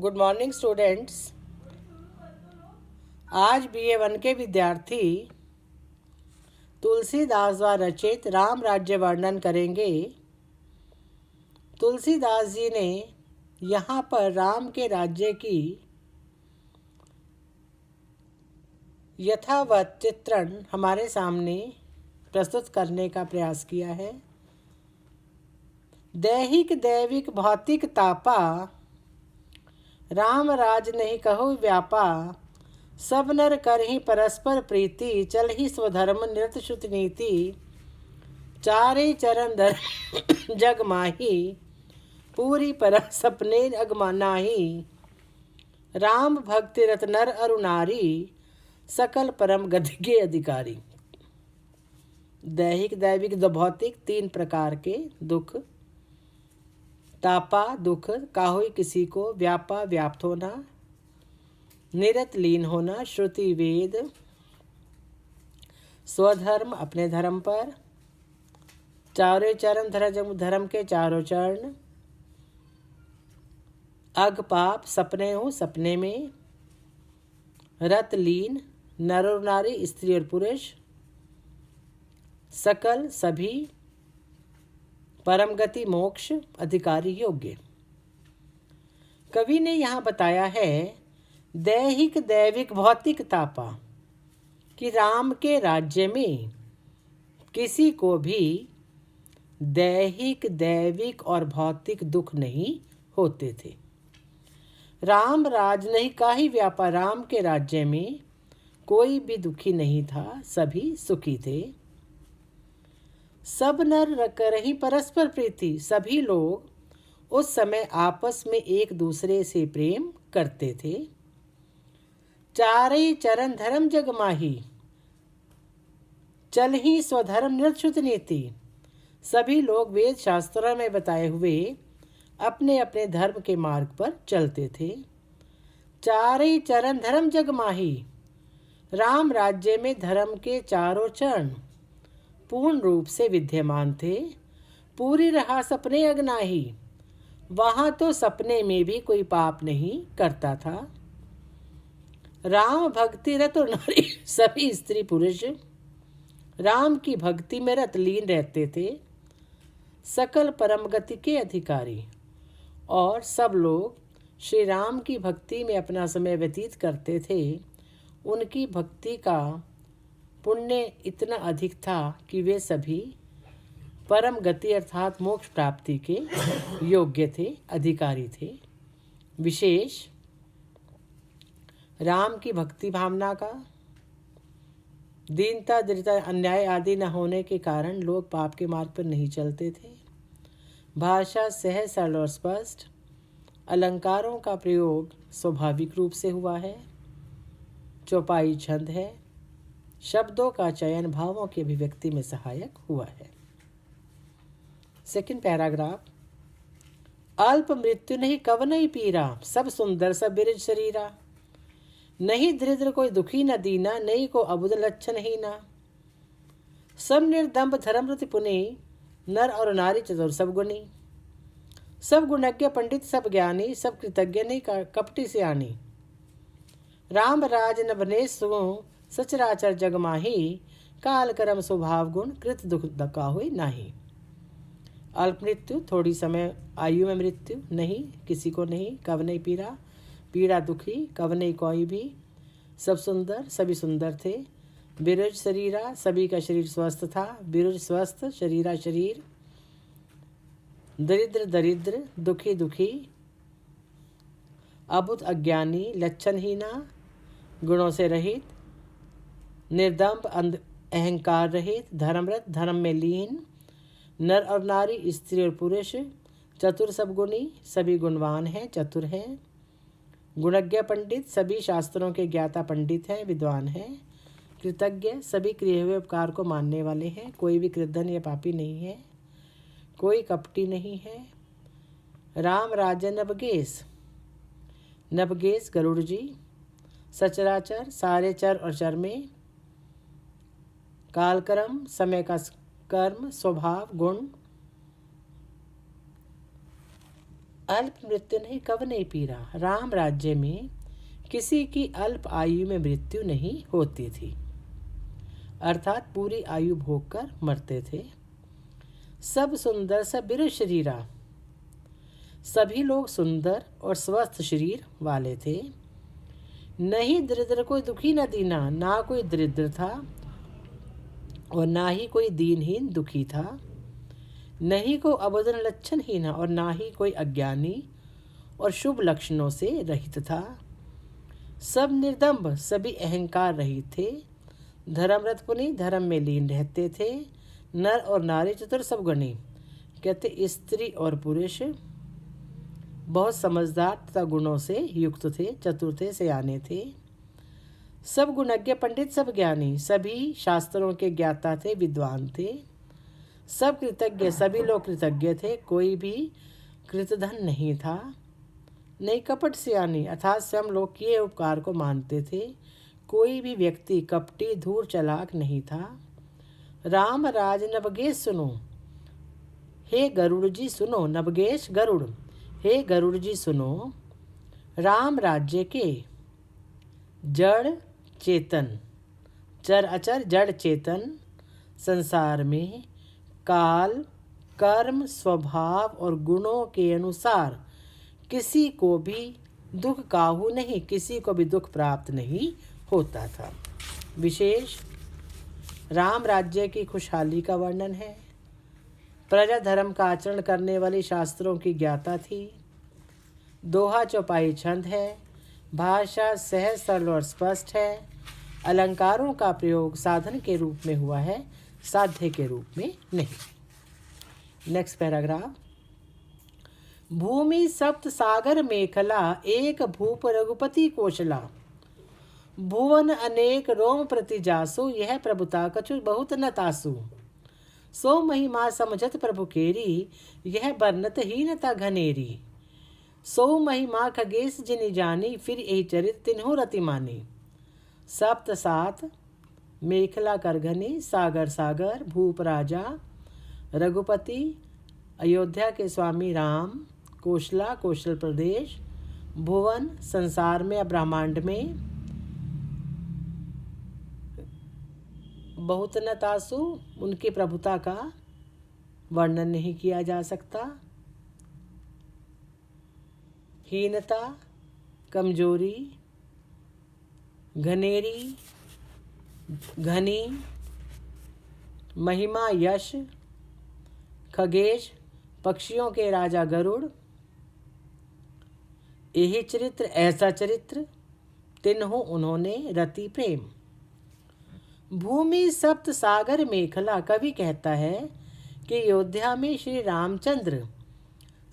Good morning students. आज BA1 के विद्यार्थी तुलसीदास द्वारा रचित राम राज्य वर्णन करेंगे। तुलसीदास जी ने यहाँ पर राम के राज्य की यथावत चित्रण हमारे सामने प्रस्तुत करने का प्रयास किया है। दैहिक दैविक भौतिक तापा, राम राज नहीं कहो व्यापा। सब नर करहि परस्पर प्रीति, चलहि स्वधर्म निरत श्रुत नीति। चारे चरण धर जग माही, पूरी पर सपने अगमा नाही। राम भक्ति रत नर अरु नारी, सकल परम गति के अधिकारी। दैहिक दैविक भौतिक तीन प्रकार के दुख। तापा दुख, काहुई किसी को। व्यापा व्याप्त होना, निरत लीन होना। श्रुति वेद, स्वधर्म अपने धर्म पर। चारों चरण धर्म के चारों चरण। अग पाप सपने हो सपने में। रत लीन नर और नारी स्त्री और पुरुष। सकल सभी। परम गति मोक्ष अधिकारी योग्य। कवि ने यहाँ बताया है दैहिक दैविक भौतिक तापा कि राम के राज्य में किसी को भी दैहिक दैविक और भौतिक दुख नहीं होते थे। राम राज नहीं काहि व्यापा, राम के राज्य में कोई भी दुखी नहीं था, सभी सुखी थे। सब नर करहि परस्पर प्रीति, सभी लोग उस समय आपस में एक दूसरे से प्रेम करते थे। चारे चरण धर्म जग माही, चलहि स्वधर्म निरत नीति। सभी लोग वेद शास्त्रों में बताए हुए अपने अपने धर्म के मार्ग पर चलते थे। चारे चरण धर्म जग माही, राम राज्य में धर्म के चारों चरण पूर्ण रूप से विद्यमान थे। पूरी रहा सपने अगनाही, वहां तो सपने में भी कोई पाप नहीं करता था। राम भक्ति रत और नारी, सभी स्त्री पुरुष राम की भक्ति में रत लीन रहते थे। सकल परम गति के अधिकारी, और सब लोग श्री राम की भक्ति में अपना समय व्यतीत करते थे। उनकी भक्ति का पुण्य इतना अधिक था कि वे सभी परम गति अर्थात मोक्ष प्राप्ति के योग्य थे, अधिकारी थे। विशेष राम की भक्ति भावना का, दीनता दृढ़ता अन्याय आदि न होने के कारण लोग पाप के मार्ग पर नहीं चलते थे। भाषा सहज सरल और स्पष्ट। अलंकारों का प्रयोग स्वाभाविक रूप से हुआ है। चौपाई छंद है। शब्दों का चयन भावों की अभिव्यक्ति में सहायक हुआ है। Second paragraph. अल्प मृत्यु नहीं कव नहीं पीरा, सब सुंदर सब बिरज शरीरा। नहीं दरिद्र कोई दुखी न दीना, नहीं को अबुद लक्षण ही ना। सब निर्दम्ब धर्मरति पुनि, नर और नारी चतुर सब गुणी। सब गुणज्ञ पंडित सब ज्ञानी, सब कृतज्ञ नहीं कपटी सियानी। राम राज न बने सु, सचराचर जग माही। काल करम स्वभाव गुण, कृत दुख दका हुई नाही। अल्प मृत्यु थोड़ी समय आयु में मृत्यु, नहीं किसी को नहीं। कव नहीं पीरा, पीड़ा दुखी, कव नहीं कोई भी। सब सुंदर सभी सुंदर थे। बिरज शरीरा, सभी का शरीर स्वस्थ था। बिरज स्वस्थ, शरीरा शरीर। दरिद्र दरिद्र, दुखी दुखी। अबुध अज्ञानी, लक्षणहीना, गुणों से रहित। निर्दम्ब अहंकार रहित। धर्मरत धर्म में लीन। नर और नारी स्त्री और पुरुष। चतुर सब गुणी, सभी गुणवान हैं, चतुर हैं। गुणज्ञ पंडित, सभी शास्त्रों के ज्ञाता पंडित हैं, विद्वान हैं। कृतज्ञ, सभी किए हुए उपकार को मानने वाले हैं, कोई भी कृतघ्न या पापी नहीं है, कोई कपटी नहीं है। राम राजन नबगेश, नबगेश गरुड़ जी। सचराचर, सारे चर और चर में। कालकर्म, समय का कर्म, स्वभाव गुण। अल्प मृत्यु नहीं कब नहीं पीरा। राम राज्य में किसी की अल्प आयु में मृत्यु नहीं होती थी, अर्थात पूरी आयु भोग कर मरते थे। सब सुंदर सब बिरु शरीरा, सभी लोग सुंदर और स्वस्थ शरीर वाले थे। नहीं दरिद्र कोई दुखी न दीना, ना कोई दरिद्र था और ना ही कोई दीनहीन दुखी था। नहीं को अबदन लक्षणहीन और ना ही कोई अज्ञानी और शुभ लक्षणों से रहित था। सब निर्दम्ब सभी अहंकार रहित थे। धर्मरत पुनि धर्म में लीन रहते थे। नर और नारी चतुर सब गणी, कहते स्त्री और पुरुष बहुत समझदार तथा गुणों से युक्त थे, चतुर थे, सयाने थे। सब गुणज्ञ पंडित सब ज्ञानी, सभी शास्त्रों के ज्ञाता थे, विद्वान थे। सब कृतज्ञ, सभी लोग कृतज्ञ थे, कोई भी कृतधन नहीं था। नहीं कपट सियानी, अर्थात स्वयं लोग किए उपकार को मानते थे, कोई भी व्यक्ति कपटी धूर चालाक नहीं था। राम राज नवगेश सुनो, हे गरुड़ जी सुनो, नवगेश गरुड़, हे गरुड़ जी सुनो। राम राज्य के जड़ चेतन, चर अचर जड़ चेतन संसार में काल, कर्म, स्वभाव और गुणों के अनुसार किसी को भी दुख काहू नहीं, किसी को भी दुख प्राप्त नहीं होता था। विशेष राम राज्य की खुशहाली का वर्णन है। प्रजा धर्म का आचरण करने वाली शास्त्रों की ज्ञाता थी। दोहा चौपाई छंद है। भाषा सहज सरल और स्पष्ट है। अलंकारों का प्रयोग साधन के रूप में हुआ है, साध्य के रूप में नहीं। Next paragraph. भूमि सप्त सागर मेखला, एक भूप रघुपति कोशला। भुवन अनेक रोम प्रति जासु, यह प्रभुता कछु बहुत न तासु। सो महिमा समझत प्रभु केरी, यह बरनत हीनता घनेरी। सो महिमा खगेश जिनि जानी, फिर यही चरित तिन्हो रति मानी। सप्त सात, मेखला करघनी, सागर सागर, भूप राजा, रघुपति अयोध्या के स्वामी राम, कोशला कौशल प्रदेश, भुवन संसार में ब्रह्मांड में, बहुत न तासु उनकी प्रभुता का वर्णन नहीं किया जा सकता। हीनता, कमजोरी, घनेरी, घनी, महिमा, यश, खगेश, पक्षियों के राजा गरुड़, यही चरित्र, ऐसा चरित्र, तिन्हों उन्होंने रति प्रेम। भूमि सप्त सागर मेखला, कवि कहता है कि अयोध्या में श्री रामचंद्र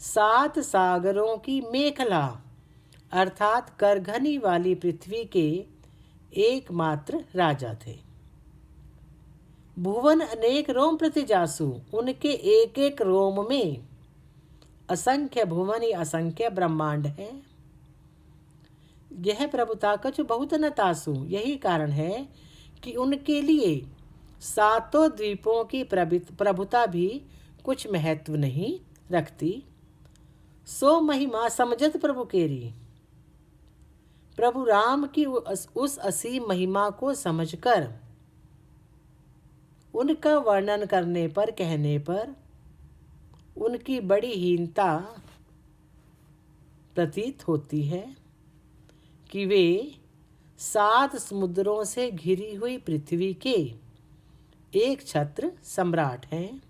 7 सागरों की मेखला अर्थात करघनी वाली पृथ्वी के एकमात्र राजा थे। भुवन अनेक रोम प्रति जासु, उनके एक एक रोम में असंख्य भुवन ही असंख्य ब्रह्मांड है। यह प्रभुता कछु बहुत न तासु, यही कारण है कि उनके लिए 7 द्वीपों की प्रभुता भी कुछ महत्व नहीं रखती। सो महिमा समझत प्रभु केरी, प्रभु राम की उस असीम महिमा को समझकर उनका वर्णन करने पर, कहने पर उनकी बड़ी हीनता प्रतीत होती है कि वे 7 समुद्रों से घिरी हुई पृथ्वी के एक छत्र सम्राट हैं।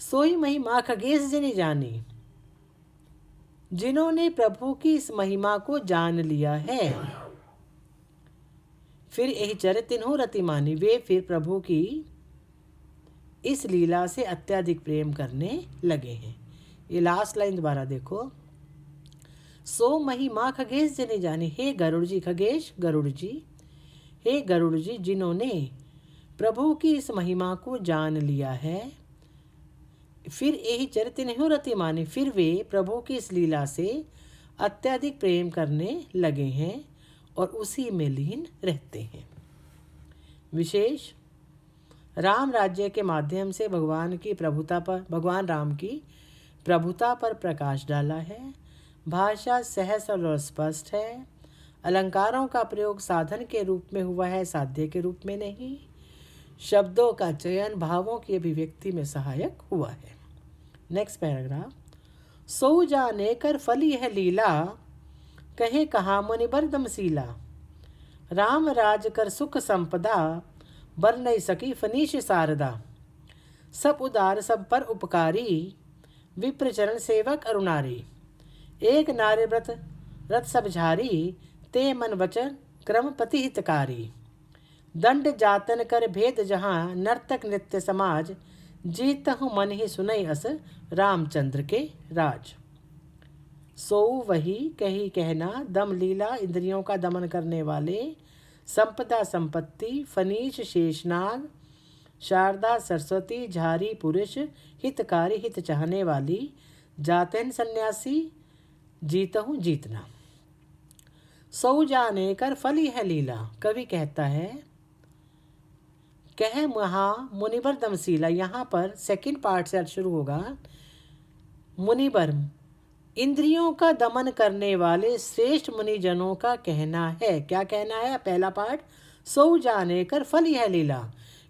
सोई महिमा खगेश जिनि जानी, जिन्होंने प्रभु की इस महिमा को जान लिया है, फिर यही चरित तिन्हों रति मानी, वे फिर प्रभु की इस लीला से अत्यधिक प्रेम करने लगे हैं। ये लास्ट लाइन दोबारा देखो। सो महिमा खगेश जिनि जानी, हे गरुड़ जी, खगेश गरुड़ जी, हे गरुड़ जी, जिन्होंने प्रभु की इस महिमा को जान लिया है, फिर यही चरित तिन्हों रति मानी, फिर वे प्रभु की इस लीला से अत्यधिक प्रेम करने लगे हैं और उसी में लीन रहते हैं। विशेष राम राज्य के माध्यम से भगवान की प्रभुता पर, भगवान राम की प्रभुता पर प्रकाश डाला है। भाषा सहज और स्पष्ट है। अलंकारों का प्रयोग साधन के रूप में हुआ है, साध्य के रूप में नहीं। शब्दों का चयन भावों की अभिव्यक्ति में सहायक हुआ है। Next paragraph. सो जाने कर फली है लीला, कहे कहा मुनिबर दमशीला। राम राज कर सुख संपदा, बर नहीं सकी फनीश शारदा। सब उदार सब पर उपकारी, विप्र चरण सेवक अरुणारी। एक नारी व्रत रथ सब झारी, ते मन वचन क्रम पति हितकारी। दंड जातन कर भेद जहाँ, नर्तक नृत्य समाज। जीतहु मन ही सुनई अस, रामचंद्र के राज। सो वही कही कहना, दम लीला इंद्रियों का दमन करने वाले। संपदा संपत्ति, फनीश शेषनाग। शारदा सरस्वती, झारी पुरुष। हितकारी हित चाहने वाली। जातन सन्यासी, जीतहूँ जीतना। सौ जाने कर फली है लीला। कवि कहता है कह महा मुनिबर दमशीला। यहाँ पर सेकंड पार्ट से शुरू होगा। मुनिबर इंद्रियों का दमन करने वाले श्रेष्ठ मुनिजनों का कहना है। क्या कहना है? पहला पार्ट, सौ जाने कर फल यह लीला,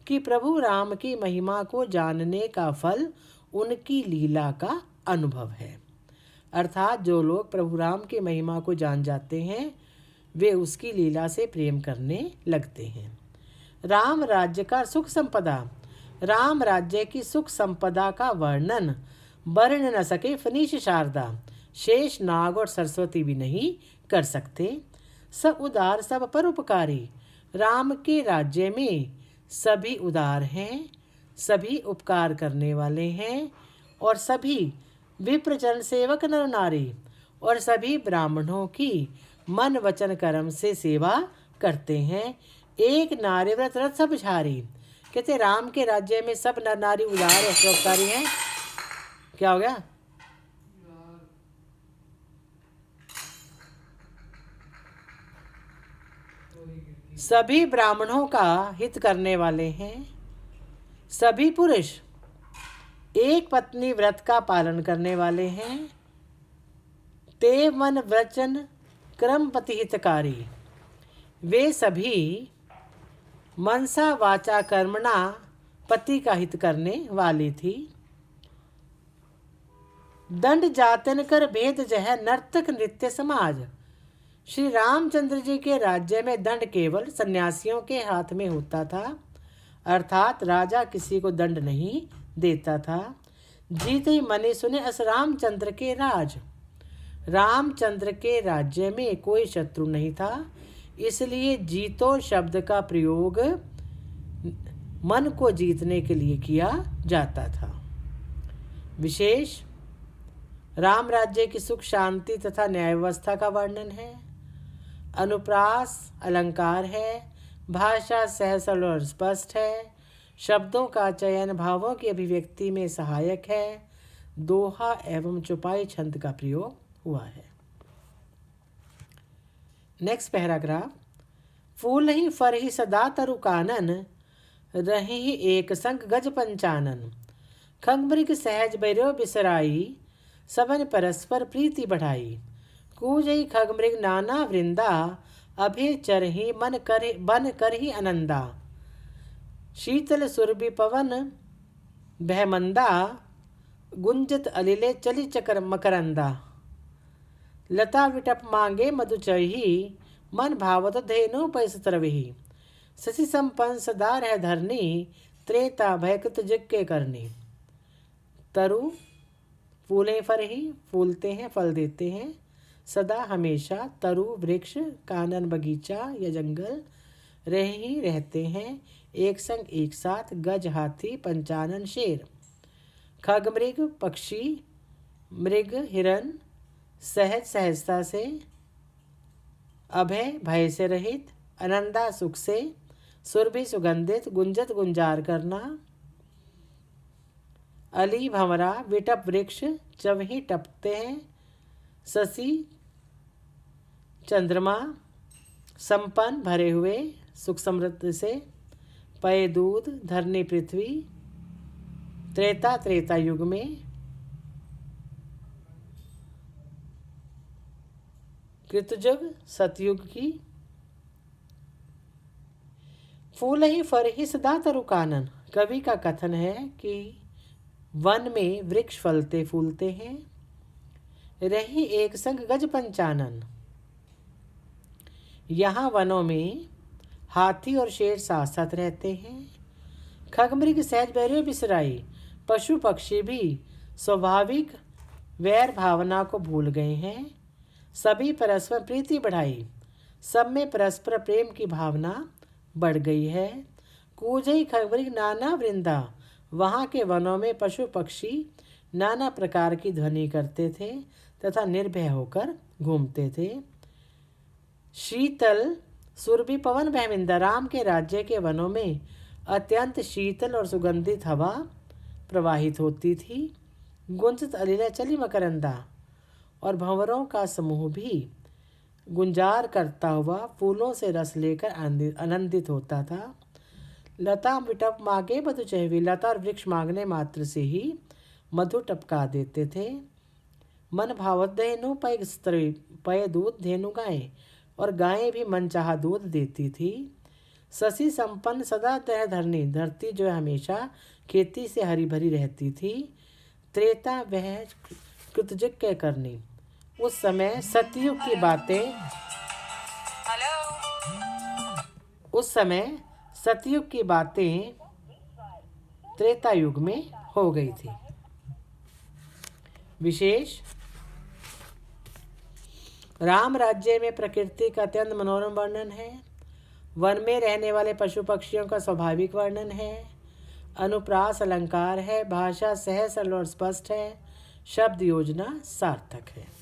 कि प्रभु राम की महिमा को जानने का फल उनकी लीला का अनुभव है। अर्थात जो लोग प्रभु राम की महिमा को जान जाते हैं वे उसकी लीला से प्रेम करने लगते हैं। राम राज्य का सुख संपदा। राम राज्य की सुख संपदा का वर्णन वर्ण न सके फनीश शारदा। शेष नाग और सरस्वती भी नहीं कर सकते। सब उदार सब पर उपकारी। राम के राज्य में सभी उदार हैं, सभी उपकार करने वाले हैं, और सभी विप्रचरण सेवक नर नारी, और सभी ब्राह्मणों की मन वचन कर्म से सेवा करते हैं। एक नारी व्रत रथ सब झारी। कहते राम के राज्य में सब नर नारी उदार और परोपकारी हैं। क्या हो गया? सभी ब्राह्मणों का हित करने वाले हैं। सभी पुरुष एक पत्नी व्रत का पालन करने वाले हैं। ते मन वचन क्रम पति हितकारी। वे सभी मनसा वाचा कर्मणा पति का हित करने वाली थी। दंड जातन कर भेद जह, नर्तक नृत्य समाज। श्री रामचंद्र जी के राज्य में दंड केवल सन्यासियों के हाथ में होता था, अर्थात राजा किसी को दंड नहीं देता था। जीत ही मने सुने अस रामचंद्र के राज। रामचंद्र के राज्य में कोई शत्रु नहीं था, इसलिए जीतो शब्द का प्रयोग मन को जीतने के लिए किया जाता था। विशेष राम राज्य की सुख शांति तथा न्याय व्यवस्था का वर्णन है। अनुप्रास अलंकार है। भाषा सहज सरल और स्पष्ट है। शब्दों का चयन भावों की अभिव्यक्ति में सहायक है। दोहा एवं चौपाई छंद का प्रयोग हुआ है। Next paragraph. फूल ही फर ही सदा तरु कानन, रहे ही एक संग गज पंचानन। खंगमृग सहज बैरो बिसराई, सबन परस्पर प्रीति बढ़ाई। कूजई खगमृग नाना वृंदा, अभे चरही मन करे बन करही आनंदा। शीतल सुरभि पवन बहमंदा, गुंजत अलिले चली चकर मकरंदा। लता विटप मांगे मधु चही, मन भावत धेनु पैस तरवही। शशि संपन्न सदा रह धरनी, त्रेता भयकृत जग के करनी। तरु फूले फर ही फूलते हैं, फल देते हैं। सदा हमेशा तरु वृक्ष कानन बगीचा या जंगल रह ही रहते हैं, एक संग एक साथ। गज हाथी पंचानन शेर। खगमृग पक्षी, मृग हिरन सहज सहजता से, अभय भय से रहित, आनंदा सुख से, सुरभि सुगंधित, गुंजत गुंजार करना। अली भंवरा विटप वृक्ष जब ही टपते हैं। शशि चंद्रमा संपन्न भरे हुए सुख समृद्धि से। पय दूध धरनी पृथ्वी। त्रेता त्रेता युग में। कृतयुग सतयुग की। फूल ही फर ही सदा तरु कानन। कवि का कथन है कि वन में वृक्ष फलते फूलते हैं, रही एक संग गज पंचानन। यहाँ वनों में हाथी और शेर साथ साथ रहते हैं। खगमृग सहज बैरियो बिसराई। पशु पक्षी भी स्वाभाविक वैर भावना को भूल गए हैं। सभी परस्पर प्रीति बढ़ाई। सब में परस्पर प्रेम की भावना बढ़ गई है। कूजई खगमृग नाना वृंदा। वहाँ के वनों में पशु पक्षी नाना प्रकार की ध्वनि करते थे तथा निर्भय होकर घूमते थे। शीतल सुरभि पवन बहविंदा। राम के राज्य के वनों में अत्यंत शीतल और सुगंधित हवा प्रवाहित होती थी। गुंजत अलीला चली मकरंदा। और भंवरों का समूह भी गुंजार करता हुआ फूलों से रस लेकर आनंदित होता था। लता विटप मांगे मधु चहवी। लता और वृक्ष मांगने मात्र से ही मधु टपका देते थे। मन भावत धेनु पय स्त्री पय दूध धेनु गाय। और गायें भी मनचाहा दूध देती थी। शशि संपन्न सदा तह धरनी। धरती जो हमेशा खेती से हरी भरी रहती थी। त्रेता वह कृतयुग के करनी। उस समय सतयुग की बातें त्रेता युग में हो गई थी। विशेष राम राज्य में प्रकृति का अत्यंत मनोरम वर्णन है। वन में रहने वाले पशु पक्षियों का स्वाभाविक वर्णन है। अनुप्रास अलंकार है। भाषा सहज सरल और स्पष्ट है। शब्द योजना सार्थक है।